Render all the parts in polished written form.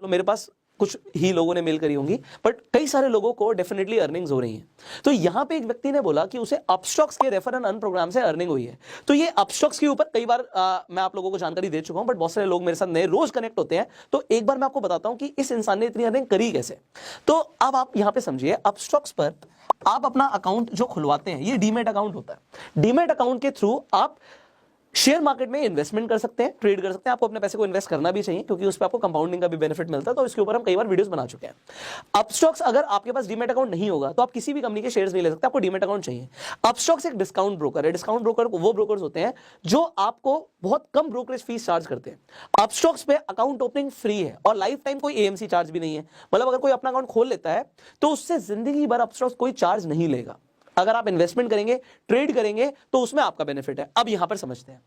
तो मेरे पास कुछ ही लोगों ने मेल करी होंगी, बट कई सारे लोगों को डेफिनेटली अर्निंग्स हो रही हैं। तो यहां पे एक व्यक्ति ने बोला कि उसे अपस्टॉक्स के रेफर एंड अर्न प्रोग्राम से अर्निंग हुई है। तो ये अपस्टॉक्स के ऊपर कई बार मैं आप लोगों को जानकारी दे चुका हूं, बट बहुत सारे लोग मेरे साथ नए रोज कनेक्ट होते हैं, तो एक बार मैं आपको बताता हूं कि इस इंसान ने इतनी अर्निंग करी कैसे। तो अब आप यहां पर समझिए, अपस्टॉक्स पर आप अपना अकाउंट जो खुलवाते हैं, ये डीमेट अकाउंट होता है। डीमेट अकाउंट के थ्रू आप शेयर मार्केट में इन्वेस्टमेंट कर सकते हैं, ट्रेड कर सकते हैं। आपको अपने पैसे को इन्वेस्ट करना भी चाहिए, क्योंकि उस पर आपको कंपाउंडिंग का भी बेनिफिट मिलता है। तो इसके ऊपर हम कई बार वीडियोस बना चुके हैं। अपस्टॉक्स, अगर आपके पास डीमेट अकाउंट नहीं होगा तो आप किसी भी कंपनी के शेयर्स नहीं ले सकते, आपको डीमेट अकाउंट चाहिए। अपस्टॉक्स एक डिस्काउंट ब्रोकर है। डिस्काउंट ब्रोकर वो ब्रोकर्स होते हैं जो आपको बहुत कम ब्रोकरेज फीस चार्ज करते हैं। अपस्टॉक्स पे अकाउंट ओपनिंग फ्री है और लाइफ टाइम कोई एएमसी चार्ज भी नहीं है। मतलब अगर कोई अपना अकाउंट खोल लेता है तो उससे जिंदगी भर अपस्टॉक्स कोई चार्ज नहीं लेगा। अगर आप इन्वेस्टमेंट करेंगे, ट्रेड करेंगे, तो उसमें आपका बेनिफिट है। अब यहां पर समझते हैं,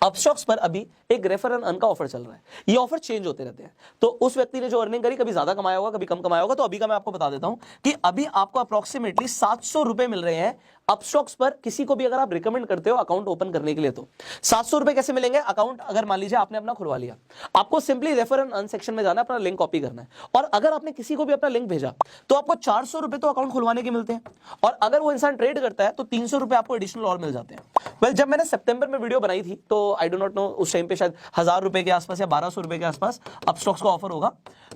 अपस्टॉक्स पर अभी एक रेफर एंड अर्न का ऑफर चल रहा है। ये ऑफर चेंज होते रहते हैं। तो उस व्यक्ति ने जो अर्निंग करी, कभी ज्यादा कमाया होगा, कभी कम कमाया होगा। तो अभी का मैं आपको बता देता हूं कि अभी आपको अप्रोक्सीमेटली 700 रुपए मिल रहे हैं अपस्टॉक्स पर। किसी को भी अगर आप रिकमेंड करते हो अकाउंट ओपन करने के लिए, तो 700 रुपए कैसे मिलेंगे? अकाउंट अगर मान लीजिए आपने अपना खुलवा लिया, आपको simply refer and earn section में जाना है, अपना लिंक कॉपी करना है, और अगर आपने किसी को भी अपना लिंक भेजा तो आपको 400 रुपए तो अकाउंट खुलवाने के मिलते हैं। और अगर वो इंसान ट्रेड करता है तो 300 रुपए आपको एडिशनल और मिल जाते हैं। जब मैंने सितंबर में वीडियो बनाई थी, तो आई डो नॉट नो, उस टाइम पे शायद 1000 रुपए के आसपास या 1200 रुपए के आसपास अपस्टॉक्स का ऑफर होगा।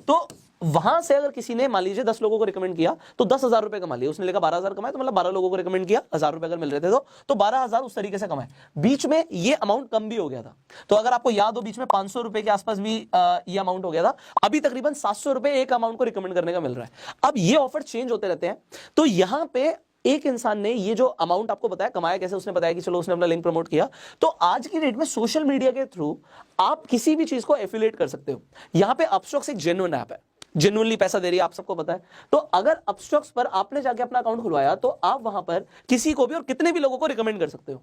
तो वहां से अगर किसी ने मान लीजिए 10 लोगों को रिकमेंड किया तो 10,000 रुपए कमा लिए। उसने लेकर 12,000 कमाए, तो मतलब 12 लोगों को रिकमेंड किया, 1000 रुपए अगर मिल रहे थे तो 12,000 उस तरीके से कमाए। बीच में ये अमाउंट कम भी हो गया था। तो अगर आपको याद हो, बीच में 500 रुपए के आसपास भी ये अमाउंट हो गया था। अभी तकरीबन 700 रुपए एक अमाउंट को रिकमेंड करने का मिल रहा है। अब ये ऑफर चेंज होते रहते हैं। तो यहां पे एक इंसान ने ये जो अमाउंट आपको बताया, कमाया कैसे, उसने बताया कि चलो उसने अपना लिंक प्रमोट किया। तो आज की डेट में सोशल मीडिया के थ्रू आप किसी भी चीज को एफिलिएट कर सकते हो। यहां पे अपस्टॉक्स एक जेन्युइन ऐप है, जेन्युइनली पैसा दे रही है, आप सबको पता है। तो अगर अपस्टॉक्स पर आपने जाके अपना अकाउंट खुलवाया तो आप वहां पर किसी को भी और कितने भी लोगों को रिकमेंड कर सकते हो।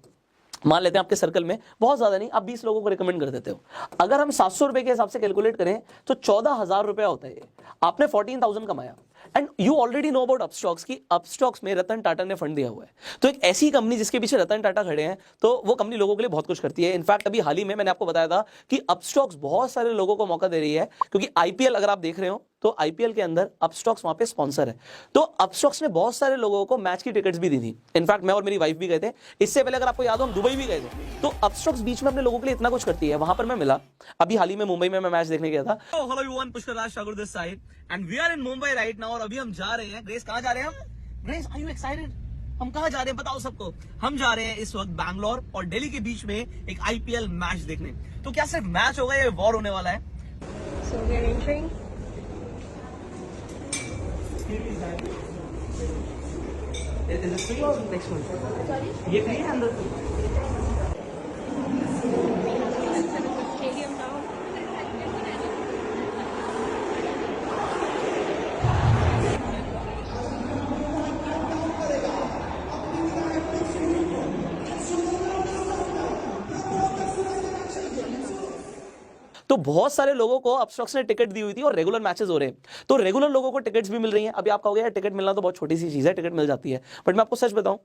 मान लेते हैं आपके सर्कल में बहुत ज्यादा नहीं, आप 20 लोगों को रिकमेंड कर देते हो। अगर हम 700 रुपए के हिसाब से कैलकुलेट करें तो 14,000 रुपया होता है ये। आपने 14,000 कमाया। And you already know about Upstox की अपस्टॉक्स में रतन टाटा ने फंड दिया हुआ है। तो एक ऐसी कंपनी जिसके पीछे रतन टाटा खड़े हैं, तो वो कंपनी लोगों के लिए बहुत कुछ करती है। इनफैक्ट अभी हाल ही में मैंने आपको बताया था कि अपस्टॉक्स बहुत सारे लोगों को मौका दे रही है, क्योंकि आईपीएल अगर आप देख रहे हो तो आईपीएल के अंदर अपस्टॉक्स वहां पे स्पॉन्सर है। तो अपस्टॉक्स ने बहुत सारे लोगों को मैच की टिकट्स भी दी थी। इनफैक्ट मैं और मेरी वाइफ भी गए थे। इससे पहले अगर आपको याद हो, हम दुबई भी गए थे। तो अपस्टॉक्स बीच में अपने लोगों के लिए इतना कुछ करती है। वहां पर मैं मिला, अभी हाल ही में मुंबई में मैं मैच देखने गया था। Hello everyone, Pushkar Raj Thakur this side and we are in Mumbai right now. और अभी हम जा रहे हैं, ग्रेस कहां जा रहे हैं हम? Grace, are you excited? हम कहां जा रहे हैं बताओ सबको। हम जा रहे हैं इस वक्त बैंगलोर और दिल्ली के बीच में एक आईपीएल मैच देखने। तो क्या सिर्फ मैच होगा या वॉर होने वाला है? So we are entering. Is it free or next one? Sorry? ये free है अंदर? Stadium now. तो बहुत सारे लोगों को अपस्टॉक्स ने टिकट दी हुई थी और रेगुलर मैचेस हो रहे हैं। तो रेगुलर लोगों को टिकट्स भी मिल रही हैं। अभी आप कहोगे यार टिकट मिलना तो बहुत छोटी सी चीज है, टिकट मिल जाती है। बट मैं आपको सच बताऊं,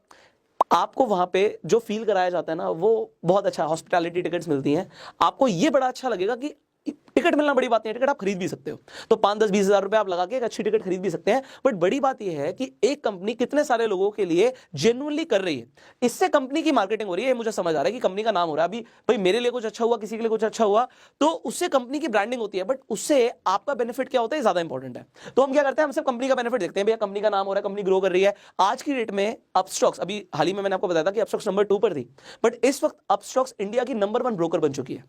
आपको वहां पे जो फील कराया जाता है ना, वो बहुत अच्छा। हॉस्पिटैलिटी टिकट्स मिलती हैं, आपको ये बड़ा अच्छा लगेगा कि टिकट मिलना बड़ी बात नहीं है, टिकट आप खरीद भी सकते हो। तो 5, 10, 20 हजार रुपए आप लगा के एक अच्छी टिकट खरीद भी सकते हैं। बट बड़ी बात यह है कि एक कंपनी कितने सारे लोगों के लिए जेन्युइनली कर रही है। इससे कंपनी की मार्केटिंग हो रही है। मुझे समझ आ रहा है कि कंपनी का नाम हो रहा है। अभी भाई मेरे लिए कुछ अच्छा हुआ, किसी के लिए कुछ अच्छा हुआ, तो उससे कंपनी की ब्रांडिंग होती है। बट उससे आपका बेनिफिट क्या होता है, ज्यादा इंपॉर्टेंट है। तो हम क्या करते हैं, हम सिर्फ कंपनी का बेनिफिट देखते हैं। भैया कंपनी का नाम हो रहा है, कंपनी ग्रो कर रही है। आज की डेट में अपस्टॉक्स, अभी हाल ही में मैंने आपको बताया था कि अपस्टॉक्स नंबर 2 पर थी, बट इस वक्त अपस्टॉक्स इंडिया की नंबर 1 ब्रोकर बन चुकी है।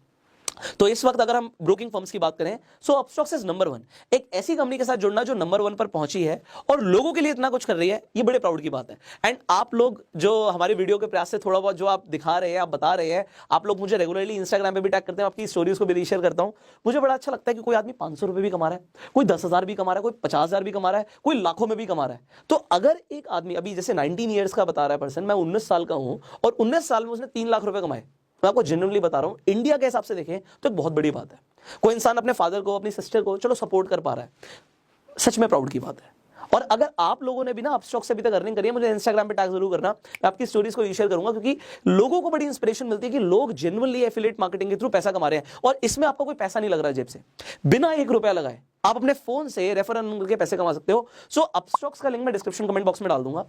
तो इस वक्त अगर हम ब्रोकिंग फर्म्स की बात करें, सो अपस्टॉक्स इज नंबर 1। एक ऐसी कंपनी के साथ जुड़ना जो नंबर 1 पर पहुंची है और लोगों के लिए इतना कुछ कर रही है, ये बड़े प्राउड की बात है। एंड आप लोग जो हमारे वीडियो के प्रयास से थोड़ा बहुत जो आप दिखा रहे हैं, आप बता रहे हैं, आप लोग मुझे रेगुलरली इंस्टाग्राम पे भी टैग करते हैं, आपकी स्टोरीज को भी रीशेयर करता हूं। मुझे बड़ा अच्छा लगता है कि कोई आदमी 500 रुपए भी कमा रहा है, कोई 10,000 भी कमा रहा है, कोई 50,000 भी कमा रहा है, कोई लाखों में भी कमा रहा है। तो अगर एक आदमी अभी जैसे 19 ईयर्स का बता रहा है पर्सन, मैं 19 साल का हूं और 19 साल में उसने 3 लाख रुपए कमाए, मैं आपको जेन्युइनली बता रहा हूं, इंडिया के हिसाब से देखें तो एक बहुत बड़ी बात है। कोई इंसान अपने फादर को, अपनी सिस्टर को चलो सपोर्ट कर पा रहा है, सच में प्राउड की बात है। और अगर आप लोगों ने भी ना अपस्टॉक्स से अभी तक अर्निंग करी है, मुझे इंस्टाग्राम पे टैग जरूर करना, मैं आपकी स्टोरीज को शेयर करूंगा, क्योंकि लोगों को बड़ी इंस्पिरेशन मिलती है कि लोग जेन्युइनली एफिलिएट मार्केटिंग के थ्रू पैसा कमा रहे हैं। और इसमें आपको कोई पैसा नहीं लग रहा है जेब से, बिना 1 रुपया लगाए आप अपने फोन से रेफर अर्न करके पैसे कमा सकते हो। सो अपस्टॉक्स का लिंक मैं डिस्क्रिप्शन कमेंट बॉक्स में डाल दूंगा।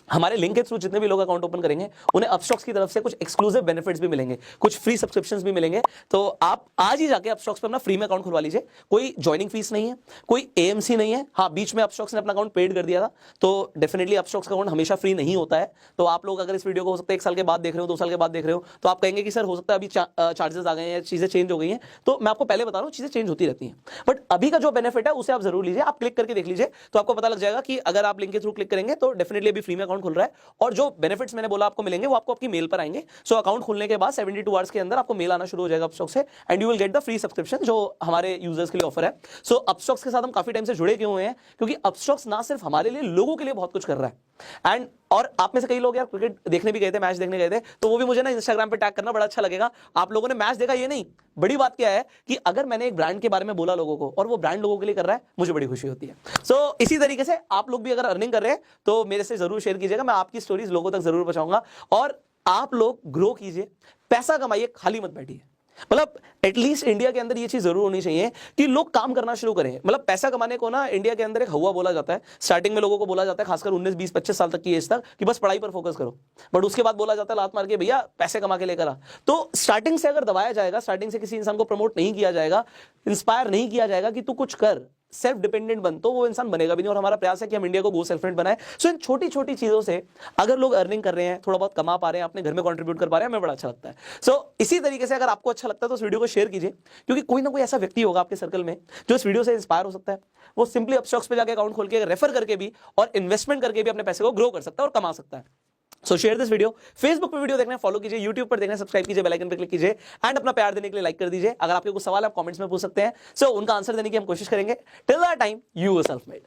हमारे लिंक के थ्रू जितने भी लोग अकाउंट ओपन करेंगे उन्हें अपस्टॉक्स की तरफ से कुछ एक्सक्लूसिव बेनिफिट्स भी मिलेंगे, कुछ फ्री सब्सक्रिप्शंस भी मिलेंगे। तो आप आज ही जाके अपस्टॉक्स पे अपना फ्री में अकाउंट खुलवा लीजिए। कोई ज्वाइनिंग फीस नहीं है, कोई एएमसी नहीं है। हाँ, बीच में अपस्टॉक्स ने अपना अकाउंट पेड कर दिया था, तो डेफिनेटली अपस्टॉक्स का अकाउंट हमेशा फ्री नहीं होता है। तो आप लोग अगर इस वीडियो को हो सकता है 1 साल के बाद देख रहे हो, 2 साल के बाद देख रहे हो, तो आप कहेंगे कि सर हो सकता है अभी चार्जेस आ गए हैं, चीजें चेंज हो गई हैं। तो मैं आपको पहले बता रहा हूँ, चीजें चेंज होती रहती हैं, बट अभी का जो बेनिफिट है उसे आप जरूर लीजिए। आप क्लिक करके देख लीजिए तो आपको पता लग जाएगा कि अगर आप लिंक के थ्रू क्लिक करेंगे तो डेफिनेटली अभी फ्री में अकाउंट खुल रहा है, और जो बेनिफिट्स मैंने बोला आपको मिलेंगे वो आपको आपकी मेल पर आएंगे। सो अकाउंट खुलने के बाद 72 आवर्स के अंदर आपको मेल आना शुरू हो जाएगा अपस्टॉक्स से, and you will get the free subscription जो हमारे यूजर्स के लिए ऑफर है। सो अपस्टॉक्स के साथ हम काफी टाइम से जुड़े क्यों हुए हैं, क्योंकि अपस्टॉक्स ना सिर्फ हमारे लिए, लोगों के लिए बहुत कुछ कर रहा है। एंड और आप में से कई लोग यार क्रिकेट देखने भी गए थे, मैच देखने गए थे, तो वो भी मुझे ना इंस्टाग्राम पे टैग करना बड़ा अच्छा लगेगा। आप लोगों ने मैच देखा, ये नहीं, बड़ी बात क्या है कि अगर मैंने एक ब्रांड के बारे में बोला लोगों को और वो ब्रांड लोगों के लिए कर रहा है, मुझे बड़ी खुशी होती है। सो इसी तरीके से आप लोग भी अगर अर्निंग कर रहे हैं तो मेरे से जरूर शेयर कीजिएगा, मैं आपकी स्टोरीज लोगों तक जरूर पहुंचाऊंगा। और आप लोग ग्रो कीजिए, पैसा कमाइए, खाली मत बैठिए। मतलब एटलीस्ट इंडिया के अंदर ये चीज जरूर होनी चाहिए कि लोग काम करना शुरू करें। मतलब पैसा कमाने को ना इंडिया के अंदर एक हवा बोला जाता है। स्टार्टिंग में लोगों को बोला जाता है, खासकर 19, 20, 25 साल तक की एज तक, कि बस पढ़ाई पर फोकस करो। बट उसके बाद बोला जाता है लात मार के, भैया पैसे कमा के लेकर आ। तो स्टार्टिंग से अगर दबाया जाएगा, स्टार्टिंग से किसी इंसान को प्रमोट नहीं किया जाएगा, इंस्पायर नहीं किया जाएगा कि तू कुछ कर, सेल्फ डिपेंडेंट बन, तो वो इंसान बनेगा भी नहीं। और हमारा प्रयास है कि हम इंडिया को गो सेल्फ बनाए। सो इन छोटी छोटी चीजों से अगर लोग अर्निंग कर रहे हैं, थोड़ा बहुत कमा पा रहे हैं, अपने घर में कंट्रीब्यूट कर पा रहे हैं, हमें बड़ा अच्छा लगता है। सो इसी तरीके से अगर आपको अच्छा लगता है तो इस वीडियो को शेयर कीजिए, क्योंकि कोई ना कोई ऐसा व्यक्ति होगा आपके सर्कल में जो इस वीडियो से इंस्पायर हो सकता है। वो सिंपली अपस्टॉक्स पे जाके अकाउंट खोल के रेफर करके भी और इन्वेस्टमेंट करके भी अपने पैसे को ग्रो कर सकता है और कमा सकता है। सो शेयर दिस वीडियो। फेसबुक पे वीडियो देखना है फॉलो कीजिए, यूट्यूब पर देखना सब्सक्राइब कीजिए, बेल आइकन पे क्लिक कीजिए, एंड अपना प्यार देने के लिए लाइक कर दीजिए। अगर आपके कुछ सवाल आप कमेंट्स में पूछ सकते हैं, सो उनका आंसर देने की हम कोशिश करेंगे। Till that time, you are self made.